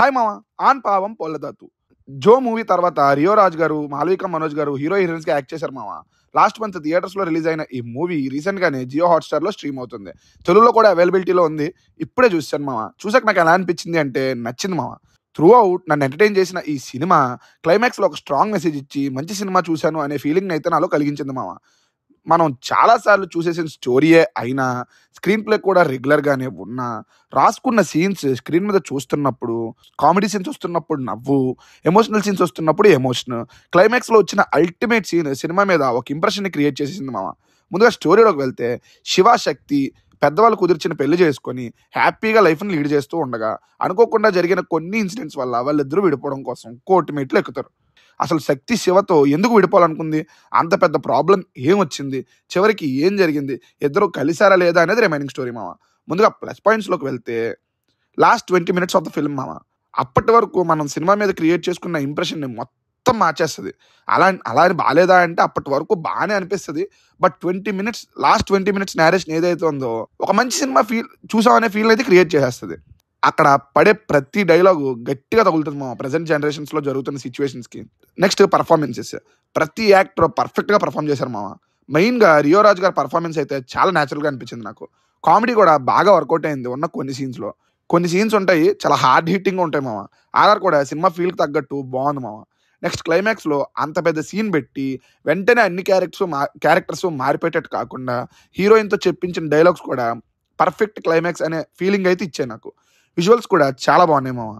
Hi మామ! 'On పావం పొల్లదత్తు'. 'Joe' movie తర్వాత 'Rio Raj' గారు, 'మాళవిక మనోజ్' గారు హీరో, హీరోయిన్స్‌గా యాక్ట్ చేశారు మామ. లాస్ట్ మంత్ థియేటర్స్‌లో రిలీజ్ అయిన ఈ మూవీ రీసెంట్‌గానే జియో హాట్‌స్టార్‌లో స్ట్రీమ్ అవుతుంది. తెలుగులో కూడా అవైలబిలిటీలో ఉంది. ఇప్పుడే చూసాను మామ. చూసాక నాకు ఎలా అనిపించింది అంటే నచ్చింది మామ. త్రూ ఔట్ నన్ను ఎంటర్‌టైన్ చేసిన ఈ సినిమా క్లైమాక్స్‌లో ఒక స్ట్రాంగ్ మెసేజ్ ఇచ్చి మంచి సినిమా చూసాను అనే ఫీలింగ్‌నైతే నాలో కలిగించింది మామ. మనం చాలా సార్లు చూసేసిన స్టోరీయే అయినా, స్క్రీన్ ప్లే కూడా రెగ్యులర్‌గానే ఉన్నా, రాసుకున్న సీన్స్ స్క్రీన్ మీద చూస్తున్నప్పుడు, కామెడీ సీన్స్ వస్తున్నప్పుడు నవ్వు, ఎమోషనల్ సీన్స్ వస్తున్నప్పుడు ఎమోషన్, క్లైమాక్స్‌లో వచ్చిన అల్టిమేట్ సీన్ సినిమా మీద ఒక ఇంప్రెషన్‌ని క్రియేట్ చేసేసింది మామ. ముందుగా స్టోరీలోకి వెళ్తే, శివ, శక్తి పెద్దవాళ్ళు కుదిర్చిన పెళ్లి చేసుకొని, హ్యాపీగా లైఫ్‌ని లీడ్ చేస్తూ ఉండగా, అనుకోకుండా జరిగిన కొన్ని ఇన్సిడెంట్స్ వల్ల వాళ్ళిద్దరూ విడిపోవడం కోసం కోర్టు మెట్లు ఎక్కుతారు. అసలు శక్తి శివతో ఎందుకు విడిపోవాలనుకుంది? అంత పెద్ద ప్రాబ్లమ్ ఏమొచ్చింది? చివరికి ఏం జరిగింది? ఇద్దరు కలిసారా లేదా అనేది రిమైనింగ్ స్టోరీ మామ. ముందుగా ప్లస్ పాయింట్స్‌లోకి వెళ్తే last 20 minutes of the film మామ. అప్పటి వరకు మనం సినిమా మీద క్రియేట్ చేసుకున్న ఇంప్రెషన్‌ని మొత్తం మార్చేస్తది. అలా అని బాలేదా అంటే అప్పటి వరకు బానే అనిపిస్తది. But 20 minutes last 20 minutes narration ఏదైతే ఉందో ఒక మంచి సినిమా చూసామనే ఫీల్ అయితే క్రియేట్ చేసేస్తది. అక్కడ పడే ప్రతి డైలాగు గట్టిగా తగులుతుంది మామ. ప్రెజెంట్ జనరేషన్స్‌లో జరుగుతున్న సిట్యుయేషన్స్‌కి. Next performances. ప్రతి యాక్టర్ పర్ఫెక్ట్‌గా పెర్ఫార్మ్ చేశారు మామ. మెయిన్‌గా 'రియో రాజ్' గారి పెర్ఫార్మన్స్ అయితే చాలా నేచురల్‌గా అనిపించింది నాకు. కామెడీ కూడా బాగా వర్కౌట్ అయింది ఉన్న కొన్ని సీన్స్‌లో. కొన్ని సీన్స్ ఉంటాయి చాలా హార్డ్ హిట్టింగ్‌గా ఉంటాయి మామ. ఆర్ఆర్ కూడా సినిమా ఫీల్‌కి తగ్గట్టు బావుంది మామ. నెక్స్ట్ క్లైమాక్స్‌లో అంత పెద్ద సీన్ పెట్టి వెంటనే అన్ని క్యారెక్టర్స్ మారిపోయేటట్టు కాకుండా హీరోయిన్‌తో చెప్పించిన డైలాగ్స్ కూడా పర్ఫెక్ట్ క్లైమాక్స్ అనే ఫీలింగ్ అయితే ఇచ్చాయి నాకు. విజువల్స్ కూడా చాలా బాగున్నాయి మామ.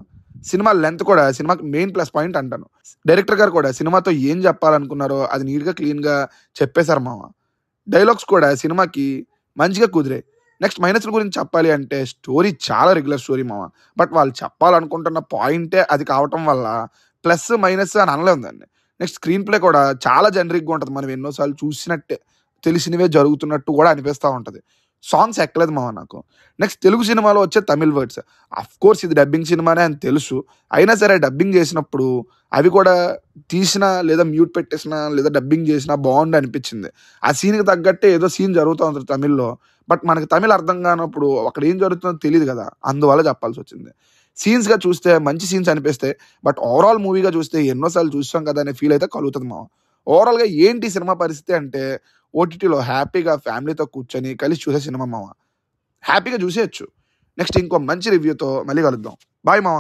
సినిమా లెంత్ కూడా సినిమాకి మెయిన్ ప్లస్ పాయింట్ అంటాను. డైరెక్టర్ గారు కూడా సినిమాతో ఏం చెప్పాలనుకున్నారో అది నీట్‌గా, క్లీన్‌గా చెప్పేశారు మామ. డైలాగ్స్ కూడా సినిమాకి మంచిగా కుదిరాయి. నెక్స్ట్ మైనస్‌ల గురించి చెప్పాలి అంటే స్టోరీ చాలా రెగ్యులర్ స్టోరీ మామ. బట్ వాళ్ళు చెప్పాలనుకుంటున్న పాయింటే అది కావటం వల్ల ప్లస్, మైనస్ అని అనలేం దాన్ని. నెక్స్ట్ స్క్రీన్ ప్లే కూడా చాలా జనరిక్‌గా ఉంటది. మనం ఎన్నో సార్లు చూసినట్టే, తెలిసినవే జరుగుతున్నట్టు కూడా అనిపిస్తా ఉంటది. సాంగ్స్ ఎక్కలేదు మామ నాకు. నెక్స్ట్ తెలుగు సినిమాలో వచ్చే తమిళ్ వర్డ్స్. అఫ్‌కోర్స్ ఇది డబ్బింగ్ సినిమానే అని తెలుసు. అయినా సరే డబ్బింగ్ చేసినప్పుడు అవి కూడా తీసినా లేదా మ్యూట్ పెట్టేసినా లేదా డబ్బింగ్ చేసినా బావుండు అనిపించింది. ఆ సీన్‌కి తగ్గట్టే ఏదో సీన్ జరుగుతా ఉంటది తమిళ్‌లో. బట్ మనకి తమిళ్ అర్థం కానప్పుడు అక్కడ ఏం జరుగుతుందో తెలీదు కదా! అందువల్ల చెప్పాల్సొచ్చింది. సీన్స్‌గా చూస్తే మంచి సీన్స్ అనిపిస్తాయి. బట్ ఓవరాల్ మూవీగా చూస్తే ఎన్నో సార్లు చూసాం కదా! అనే ఫీల్ అయితే కలుగుతది మామ. ఓవరాల్‌గా ఏంటి సినిమా పరిస్థితి అంటే ఓటీటీలో హ్యాపీగా ఫ్యామిలీతో కూర్చొని కలిసి చూసే సినిమా మామ. హ్యాపీగా చూసేయొచ్చు. నెక్స్ట్ ఇంకో మంచి రివ్యూతో మళ్ళీ కలుద్దాం. బాయ్ మామ.